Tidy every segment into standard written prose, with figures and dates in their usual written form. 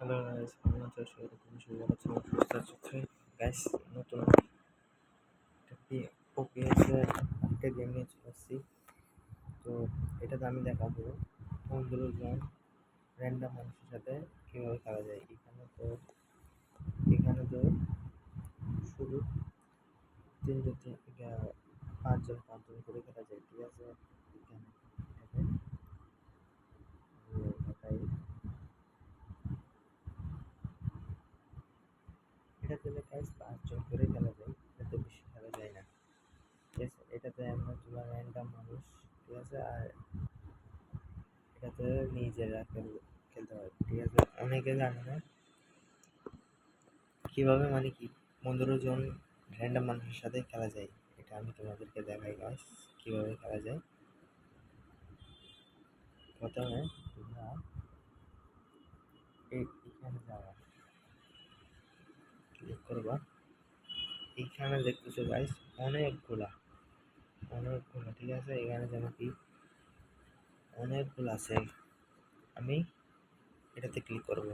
Hello guys, কেমন আছো? সবাই তুমি শুরু করেছো সুস্থ আছো? গাইস, নতুন একটি ওপিএসে একটা গেম নিয়ে চলে আসছি। তো এটাতে আমি দেখাবো 15 জন র্যান্ডম মানুষের সাথে কীভাবে খেলা যায়। এখানে তো শুধু তিনজন পাঁচজন করে খেলা যায়, ঠিক আছে? এখানে এটাতে গাইস 5 জন করে খেলা যায়, এটাতে বেশি খেলা যায় না, ঠিক আছে? এটাতে আমরা তোলা র্যান্ডম মানুষ, ঠিক আছে? আর এটাতে নিজেরা খেলতে হয়, ঠিক আছে? অনেকে জানে না কিভাবে, মানে কি 15 জন র্যান্ডম মানুষের সাথে খেলা যায়। এটা আমি তোমাদেরকে দেখাই গাইস, কিভাবে খেলা যায়। প্রথমে তোমরা এইখানে যাওয়া, ক্লিক করবা। এইখানে দেখতেছো গাইস অনেকগুলা, ঠিক আছে? এখানে যেন কি অনেকগুলো আছে। আমি এটাতে ক্লিক করবো,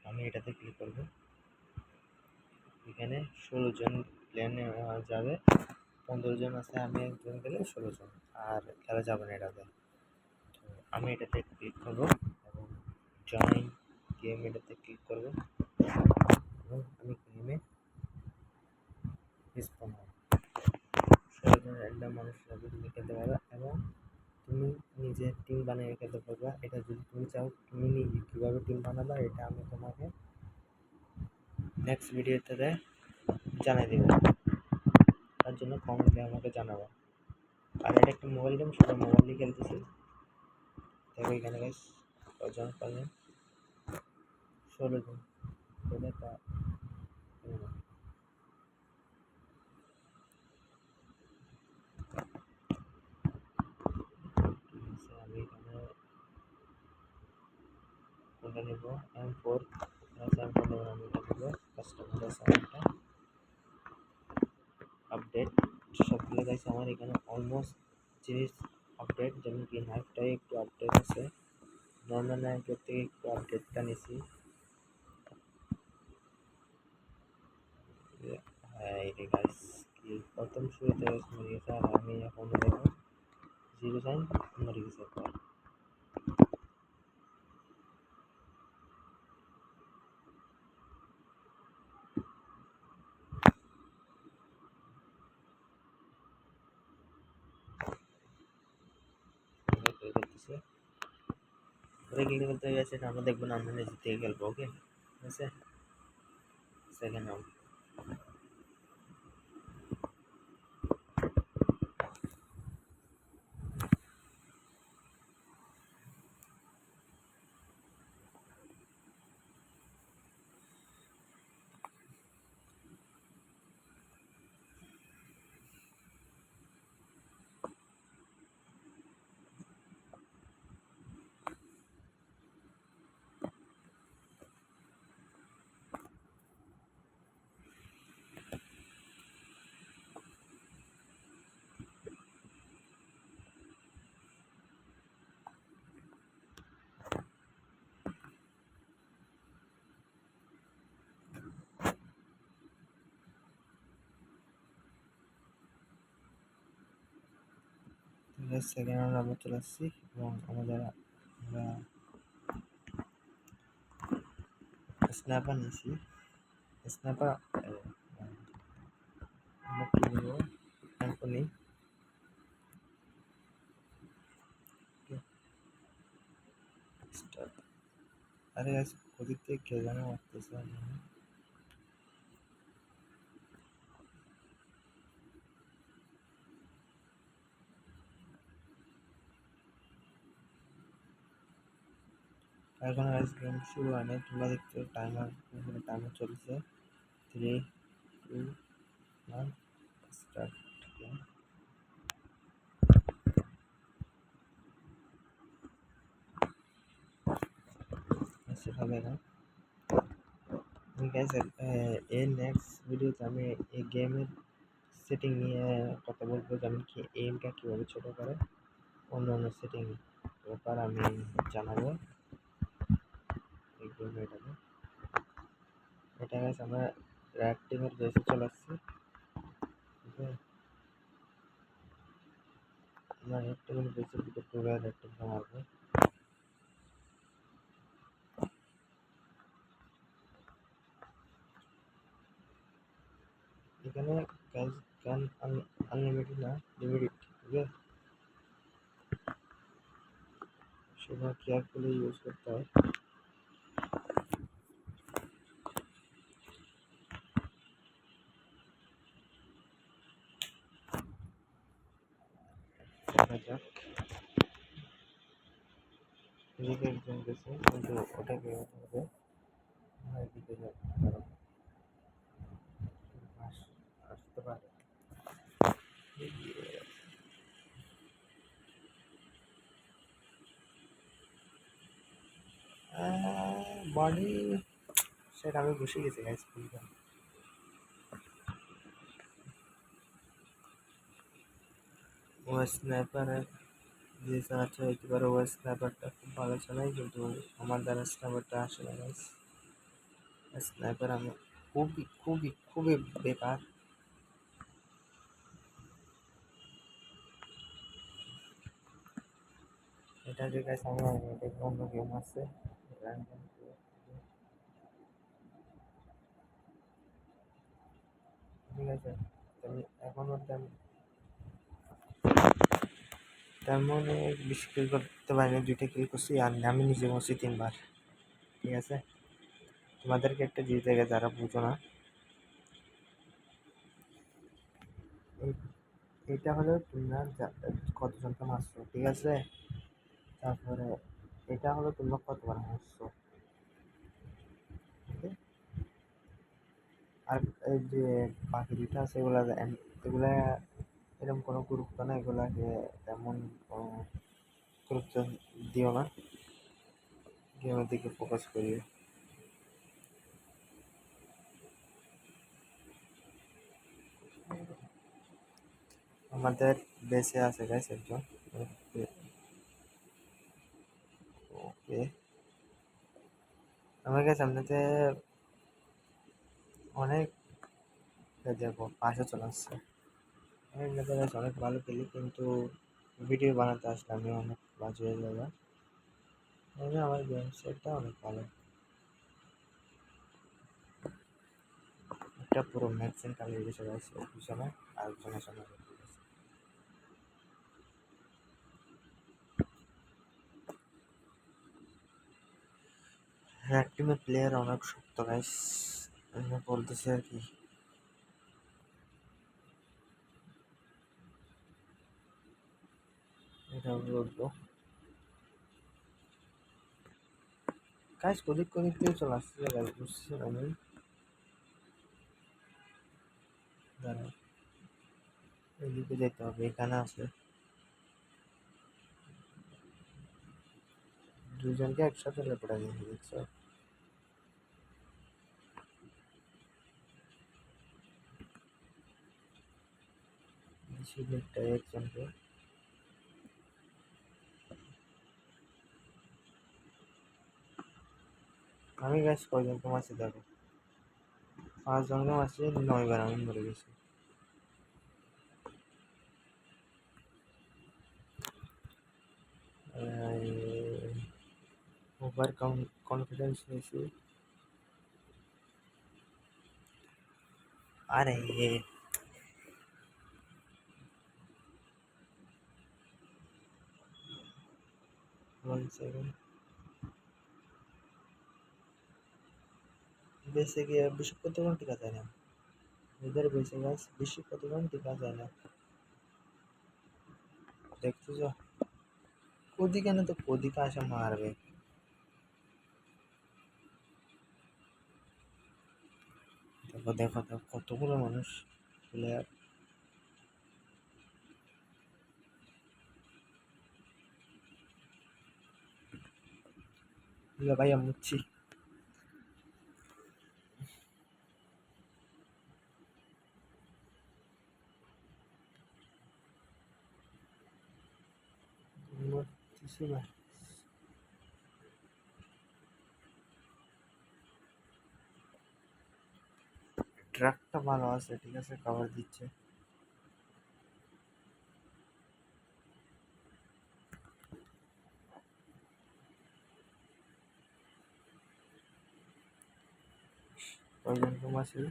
আমি এটাতে ক্লিক করবো। এখানে 16 জন প্লেয়ার নেওয়া যাবে, 15 জন আছে, আমি একজন গেলে 16 জন, আর খেলা যাবে না এটাতে। তো আমি এটাতে ক্লিক করবো এবং জয়েন গেম এটাতে ক্লিক করবো এবং আমি গেমে রেসপন্ড হবো। 16 জন র্যান্ডম মানুষের সাথে তুমি খেলতে পারবা এবং তুমি নিজের টিম বানিয়ে খেলতে পারবা। এটা যদি তুমি চাও, তুমি নিজে কীভাবে টিম বানাবা এটা আমি তোমাকে নেক্সট ভিডিওতে জানিয়ে দেবো। তার জন্য কমেন্টে আমাকে জানাবো। আর এটা একটা মোবাইল গেম, সেটা মোবাইল দিয়ে খেলতেছি। দেখো এখানে গাইস কজন পারলেন, 16 জন। এটা আমি এখানে কোনটা নেব, M4 M4 নেব, আমি এটা নেব কাস্টমাইজ সাউন্ডটা আপডেট। সবগুলো গাইস আমার এখানে অলমোস্ট জিনিস আপডেট, যেমন কি নাইফটাই একটু আপডেট আছে, নর্মাল নাইফের থেকে একটু আপডেটটা নিছি। হ্যাঁ এই গাইস, কি প্রথম শুরুতে মরে গেছে, আর আমি এখন দেখো 0 সাইন মরে গেছে একবার। করতেছে ওরা কি করতে গেছে, আমরা দেখবো না, আমরা নিজে থেকে খেলবো। ওকে, ঠিক আছে? সেকেন্ড রাউন্ড সেকেন্ড রাউন্ড আমরা চলে আসছি এবং আমরা স্ন্যাপার নিয়েছি। স্ন্যাপার আমরা কি নেবো, অ্যান্টনি। আরে গাইস, ওদিক থেকে কে যেন আসতেছে। এখন গাইস গেম শুরু হয় নাই, তোমরা দেখছো টাইমার চলছে। 3, 2, 1 স্টার্ট। সেটা হবে না গাইস। এর নেক্সট ভিডিওতে আমি এই গেমের সেটিং নিয়ে কথা বলবো, যেমন কি এইমটা কীভাবে ছোটো করে, অন্য অন্য সেটিং ব্যাপার আমি জানাবো। করবো এটাকে। এটা গাইস আমরা র্যাড টিমের বেসে চলে আসছি। ঠিক আছে, আমরা র্যাড টিমের বেসের দিকে পুরো র্যাড টিমটা মারবো। এখানে গাইস গান আনলিমিটেড না, লিমিটেড। ঠিক আছে, সেটা কেয়ারফুলি ইউজ করতে হয়। দেখা যাক, এদিকে একজন গেছে কিন্তু ওটাকে হবে এদিকে আসতে পারে। বডি সেটা আমি বসে গেছি গাইস। ও স্নাইপারের যে চালাচ্ছে হইতে পারে, ও স্নাইপারটা খুব ভালো চালাই, কিন্তু আমার দ্বারা স্নাইপারটা আসে না গাইস। স্নাইপার আমি খুবই খুবই খুবই বেকার। এটা যে গাইস আমার অন্য গেম আছে random। ঠিক আছে, তবে এখনো তেমন বেশি কিল করতে পারিনি, 2টা কিল করছি আর আমি নিজে মরছি 3বার। ঠিক আছে, তোমাদেরকে একটা জিনিস জায়গা যারা বুঝো না, এটা হলো তোমরা কতজনকে মারছো। ঠিক আছে, তারপরে এটা হলো তোমরা কতবার মারছো। আর এই যে বাকি দুইটা আছে এগুলা এরকম কোনো গুরুত্ব না, এগুলাকে তেমন কোনো গুরুত্ব দিও না, গেমের দিকে ফোকাস করিও। আমাদের বেসে আছে গাইস একজন। ওকে, আমার কাছে সামনেতে অনেক দেখো পাশে চলে আসছে। অনেক দেখা যাচ্ছে অনেক ভালো খেলি, কিন্তু ভিডিও বানাতে আসলে আমি অনেক বাজে হয়ে যাবে। আমার গেম সেটটা অনেক ভালো, একটা পুরো ম্যাক্সিন কালিয়ে গেছে গাইস পিছনে, আর জনের সামনে র্যাড টিমের প্লেয়ার অনেক শক্ত গাইস, আমি বলতেছি আর কি। এটা বলবো গাইস, কোদিক কোদিক দিয়ে চলে আসছে গাইস, বুঝছি আমি। দাঁড়াও, এদিকে যেতে হবে, এখানে আছে দুজনকে একসাথে লেপড়া দিয়েছে দেখছো। সিলেক্ট একজনকে, আমি গাইস কয়জনকে মারছি দেখো, 5 জনকে মারছি, 9বার আমি মরে গেছি। ওভার কনফিডেন্স নিয়েছি। আরে 1 সেকেন্ড, বেঁচে গিয়ে বেশি কতক্ষণ টিকা যায় না, এদের বেঁচে গাছ বেশি কতক্ষণ টিকা যায় না। দেখতেছ ওদিকে না, তো ওদিকে আসে মারবে। দেখো দেখো দেখো কতগুলো মানুষ প্লেয়ার। ভাই আমি মুচ্ছি। মরতেছি না। ট্রাকটা ভালো আছে, ঠিক আছে, কভার দিচ্ছে। কয়জনকে মারছি?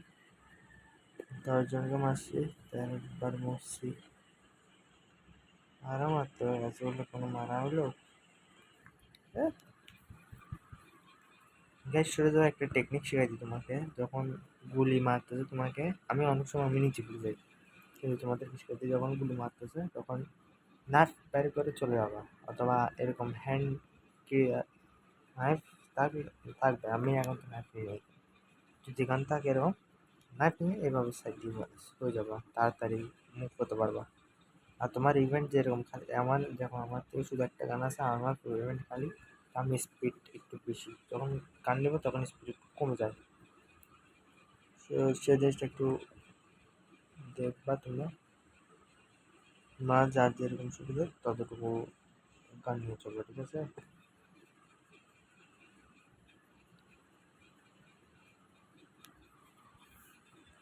10 জনকে মারছি, তার একবার মরছি। আরো মারতে হয়ে গেছে বলে কোনো মারা হলো? গ্যাস শুরু যাওয়া একটা টেকনিক শেখাই দিই তোমাকে। যখন গুলি মারতেছে তোমাকে, আমি অনেক সময় আমি নিচে ভুলে যাই, কিন্তু তোমাদের কি শিখাই দিই, যখন গুলি মারতেছে তখন নাইফ বের করে চলে যাবা, অথবা এরকম হ্যান্ড কি নাইফ থাকবে থাকবে আমি এখন তো নাইফ নিয়ে যাই, যেখান থাকে এরকম নাইফ নিয়ে এভাবে সাইড দিয়ে হয়ে যাবা, তাড়াতাড়ি মুভ করতে পারবা। আর তোমার ইভেন্ট যেরকম খালি আমার, যখন আমার থেকে শুধু একটা গান আছে, আমার পুরো ইভেন্ট খালি, আমি স্পিড একটু বেশি, যখন গান নেবো তখন স্পিড কমে যায়। সে জিনিসটা একটু দেখবা তোমরা, মা যার যেরকম সুবিধা ততটুকু গান নিয়ে চলবে, ঠিক আছে।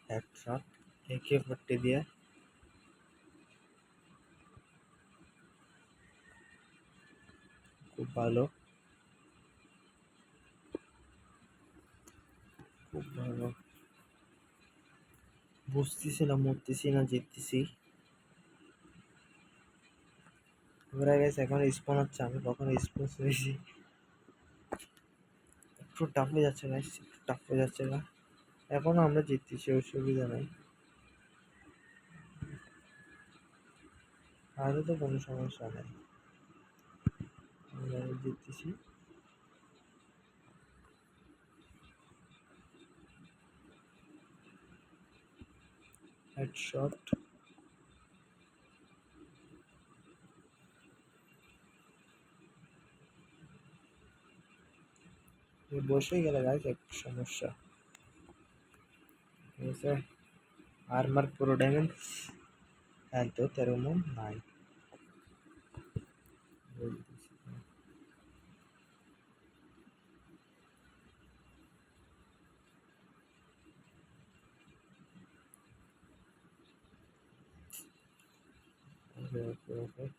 হেডশট AK-40 দিয়ে খুব ভালো, খুব ভালো। বুঝতেছি না মরতেছি না জিততেছি। এবার গেছে এখন স্পন হচ্ছে, আমি কখন স্পন হয়েছি। একটু টাফ হয়ে যাচ্ছে গাইস, একটু টাফ হয়ে যাচ্ছে না, এখনো আমরা জিততেছি, অসুবিধা নাই, আরও তো কোনো সমস্যা নেই, আমরা জিততেছি। হেডশট বসে গেলে গাইস একটু সমস্যা, ঠিক আছে। আর্মার পুরো ড্যামেজ, হেলথ 13 নাই।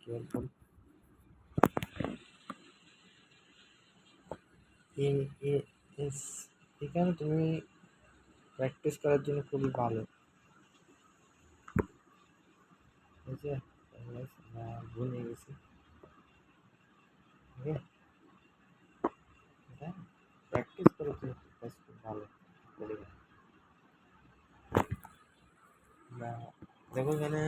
কেয়ারফুল। এখানে তুমি প্র্যাকটিস করার জন্য খুবই ভালো, ঠিক আছে। ভুলে গেছি, প্র্যাকটিস করার জন্য খুব ভালো। দেখো এখানে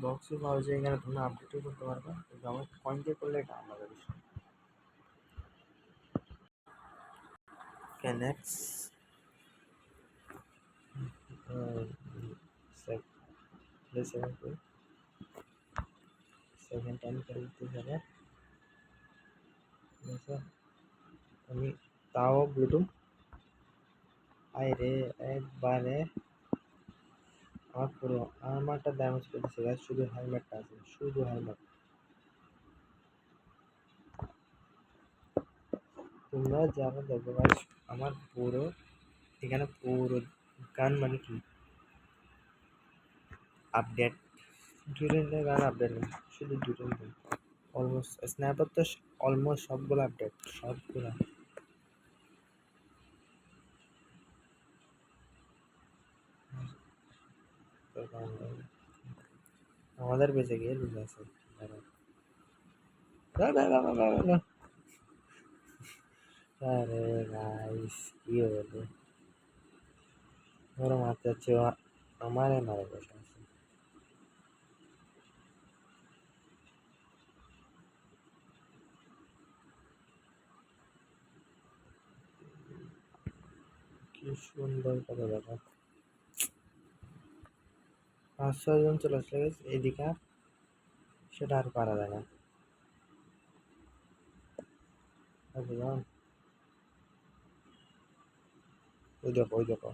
বক্সে পাওয়া যায়, এখানে তোমরা আপডেটও করতে পারবে, কিন্তু আমার কয়েন দিয়ে করলে এটা আলাদা বিষয়। ক্যানেক্স সেকেন্ড টাইম করে দিতে হবে, ঠিক আছে। আমি তাও ব্লুটুথ আরে একবারে আমার পুরো আমারটা ড্যামেজ করে দিচ্ছে গাইস, শুধু হেলমেটটা আছে, শুধু হেলমেট। তোমরা যারা দেখো গাইস, আমার পুরো এখানে পুরো গান মানে কি আপডেট, ডিউরেন্টের গান আপডেট নেই, শুধু ডিউরেন্ট, অলমোস্ট স্ন্যাপার তো অলমোস্ট সবগুলো আপডেট, সবগুলো। আমাদের বেঁচে গিয়ে লুজে আছে, আরে গাইস কি হলো, ওরা মারতে যাচ্ছে, আমারে মারে বসে আছে। কি সুন্দর করে দেখো, 5-6 জন চলে আসলে গেছে এদিকে, সেটা আর পারা যায় না, বুঝলাম। ওই দেখো ওই দেখো,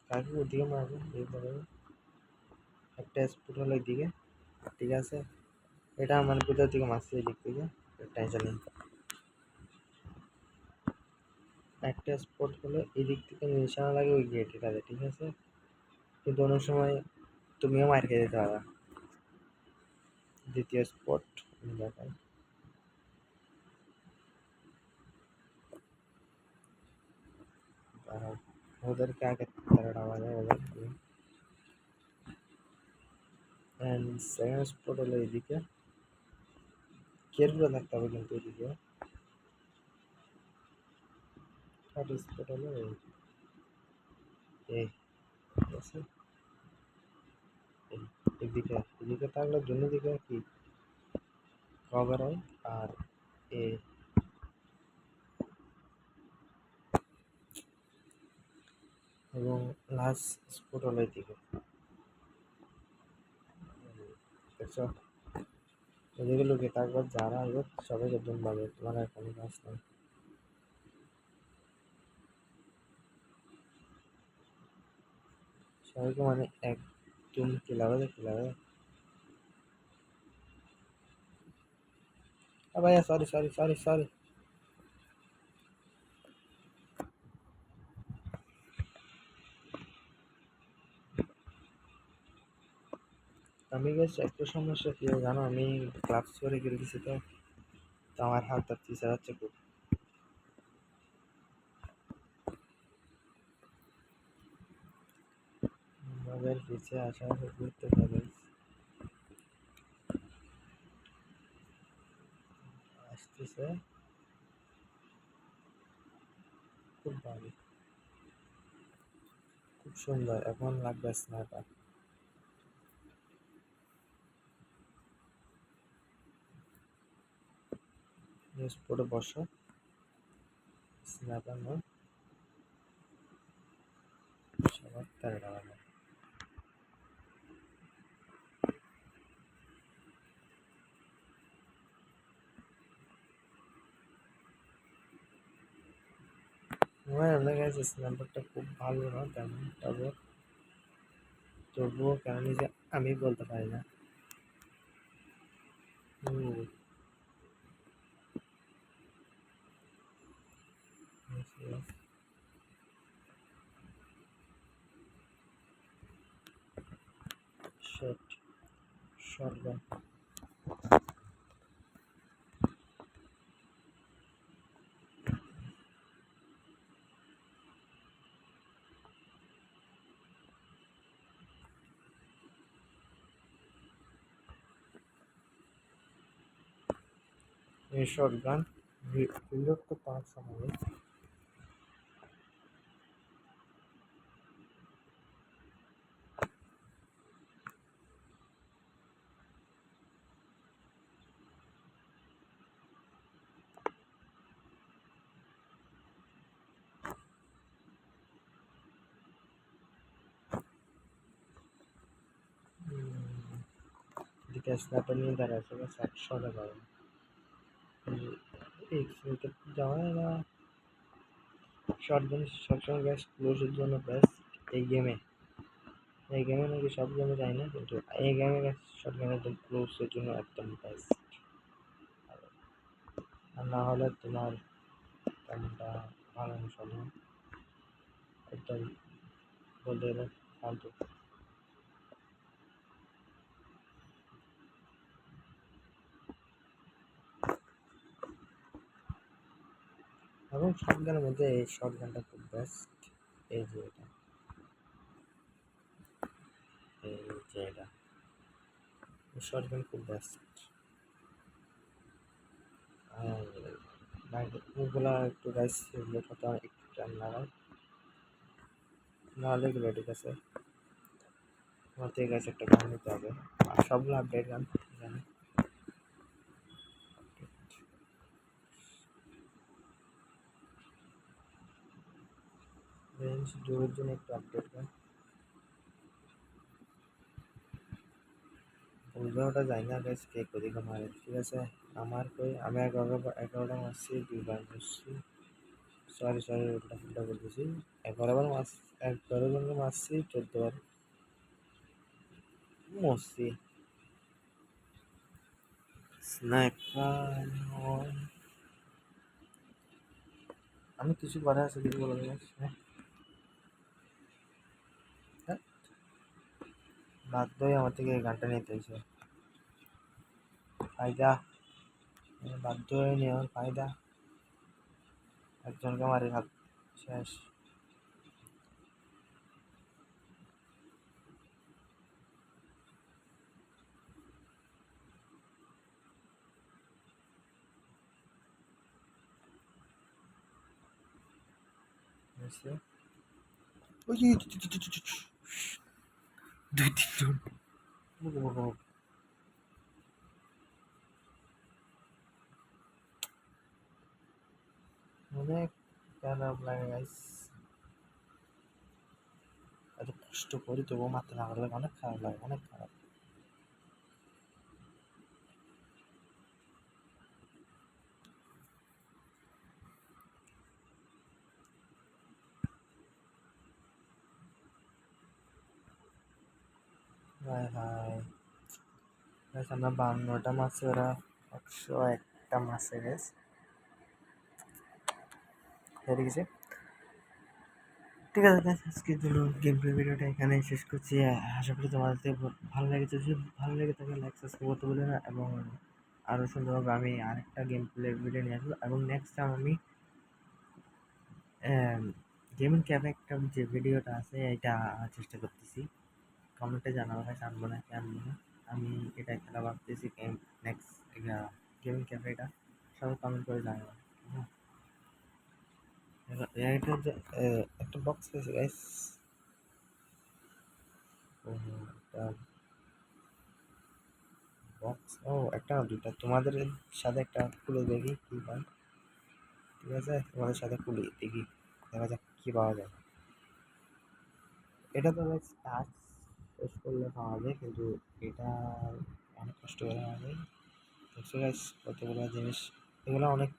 কাকে ওদিকে মারবে, এইভাবে একটা স্পুট হলো এইদিকে, ঠিক আছে। এটা আমার ভিতর থেকে মারছে এদিক থেকে, টেনশন নেই। একটা স্পট হলো এদিক থেকে নিশানা লাগে ওই গেটেটাতে, ঠিক আছে? কিন্তু অনেক সময় তুমিও মার খেয়ে যেতে পারো। দ্বিতীয় স্পট দেখাই। দাঁড়াও, ওদেরকে আগে তারা আমাদের ওদেরকে। অ্যান্ড সেকেন্ড স্পট হলো এদিকে, কেয়ারফুল থাকতে হবে কিন্তু এদিকে। থার্ড স্পট হলো এই, ঠিক আছে? এদিকে এদিকে থাকলে দুনো দিকে কি কভার হয়। আর এ এবং লাস্ট স্পট হলো এদিকে, দেখছো? এদিকে লুকিয়ে থাকবার যারা আসবে সবাইকে দুম পাবে, তোমার আর কোনো কাজ নেই। সবাইকে মানে একদম কিলাবে কিলাবে। ভাইয়া সরি সরি সরি সরি। আমি গেছি একটু সমস্যা কি হয় জানো, আমি ক্লাবস করে খেলতেছি তো, তো আমার হাত আর চিসা হচ্ছে খুব। আমাদের পিছিয়ে আসা ঘুরতে পারে, আসতেছে খুব ভালো, খুব সুন্দর। এখন লাগবে স্নাইপার। স্পটে বসো, স্নাইপার নয়, সবার তারা লাগানো। আমার মনে গেছে স্নাইপারটা খুব ভালো না তেমন, তবে তবুও কেন যে আমি বলতে পারি না। Shot, shotgun. এই শটগান রিলোড করতে অনেক সময় লাগে। এদিকে স্নাইপার নিয়ে দাঁড়ায় আছে, শটে পাবে। এই যাওয়া না, শটগান সবসময় গ্যাস ক্লোজের জন্য বেস্ট এই গেমে। এই গেমে নাকি সব গেমে যায় না, কিন্তু এই গেমে শটগান একদম ক্লোজের জন্য একদম বেস্ট। আর না হলে তোমার তেমনটা ভালো শোনো, একদম বলতে গেলে ফালতু। এবং শটগানের মধ্যে এই শটগানটা খুব বেস্ট। এই যে এটা, এই যে এটা, শটগান খুব বেস্ট। আর ওগুলা একটু গাইস রিলেট হতে একটু টাইম লাগায়, নাহলে এগুলো ঠিক আছে। আমার থেকে গাইস একটা গান নিতে হবে, আর সবগুলো আপডেট গান জানি। রেঞ্জ দূরের জন্য একটু আপডেট গান, ওটা যায় না গাইস, কে কোদিকে মারে, ঠিক আছে? আমার কই আমি 11টা মারছি, 2বার মারছি। সরি সরি, উল্টা ফুল্টা বলতেছি। 11বার মারছি, 11জনকে মারছি, 14বার মরছি। স্নাইপার আমি কিছু করার আছে কিছু বলে দেবো। হ্যাঁ, হ্যাঁ, বাধ্য হয়ে আমার থেকে এই গানটা নিতে হয়েছে। ফায়দা, বাধ্য হয়ে নেওয়ার ফায়দা, একজনকে মারি হাত শেষ। ওই দুই তিনজন অনেক খারাপ লাগে গাইস। এত কষ্ট করি তবুও মারতে না পারলে অনেক খারাপ লাগে, অনেক খারাপ। হায় হায় গাইস, আমরা 52টা মারছি, ওরা 101টা মারছে গাইস, হেরে গেছে। ঠিক আছে গাইস, আজকের জন্য গেম প্লে ভিডিওটা এখানে শেষ করছি। আশা করি তোমাদের ভালো লেগেছে। যদি ভালো লেগে থাকে লাইক সাবস্ক্রাইব করতে বলে না, এবং আরও সুন্দরভাবে আমি আরেকটা গেম প্লে ভিডিও নিয়ে আসবো। এবং নেক্সট টাইম আমি গেমিং ক্যাফে একটা যে ভিডিওটা আছে এটা চেষ্টা করতেছি। কমেন্টে জানাবো ভাই আনবো না কি আনবো না। আমি এটা খেলা ভাবতেছি নেক্সট গেমিং ক্যাফেটা, সবাই কমেন্ট করে জানাবো। হ্যাঁ, এটা যে একটা বক্স পেয়েছি গাইস। একটা বক্স, ও একটা না দুইটা, তোমাদের সাথে একটা খুলে দেখি কি পাই। ঠিক আছে, তোমাদের সাথে খুলি দেখি, দেখা যাক কি পাওয়া যায়। এটা তো গাইস টাস্ক শেষ করলে পাওয়া যায়, কিন্তু এটা অনেক কষ্ট করে পাওয়া যায়। দেখছো গাইস কতগুলো জিনিস, এগুলো অনেক,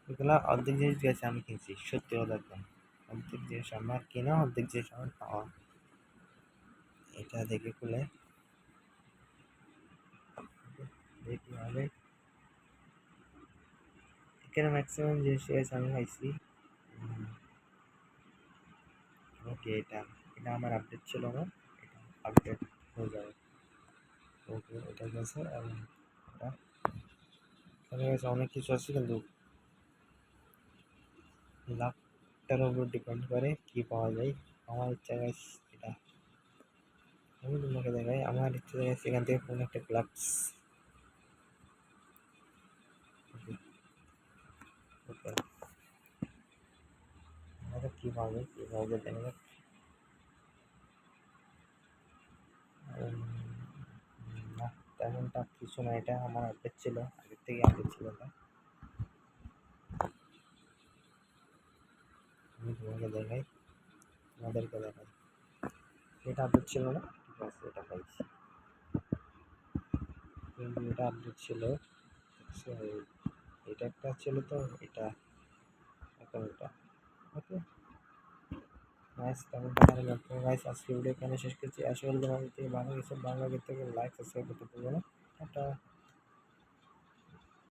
এগুলো অর্ধেক জিনিস গেছে আমি কিনছি, সত্যি কথা একদম। অর্ধেক জিনিস আমার কেনা, অর্ধেক জিনিস আমার পাওয়া। এটা দেখে খুলে দেখি হবে। এখানে ম্যাক্সিমাম জিনিস গেছে আমি পাইছি। ওকে, এটা এটা আমার আপডেট ছিল না, এটা আপডেট হয়ে যাবে। ওকে, এটা গেছে। এবং এটা এখানে গেছে অনেক কিছু আছে, কিন্তু লাখটার উপর ডিপেন্ড করে কি পাওয়া যায়। আমার ইচ্ছা গাইস এটা, আমি তোমাকে দেখাই, আমার ইচ্ছা গাইস এখান থেকে কোনো একটা গ্লাভস। ওকে, আমাদের কি পাওয়া যায়, কি পাওয়া যায় দেখা যাক। না, তেমনটা কিছু না, এটা আমার আপডেট ছিল, আগের থেকে আপডেট ছিল না। আমি তোমাকে দেখাই, তোমাদেরকে দেখাই, এটা আপডেট ছিল না, ঠিক আছে এটা পাইছি, কিন্তু এটা আপডেট ছিল। So, এটা একটা ছিল তো, এটা এখন এটা। ওকে নাইস, তেমনটা ভালো লাগতো গাইস। আজকে ভিডিও এখানে শেষ করছি। আসলে তোমাদের থেকে ভালো কিছু ভালো লাগে থেকে লাইক সাবস্ক্রাইব করতে ভুলবে না। একটা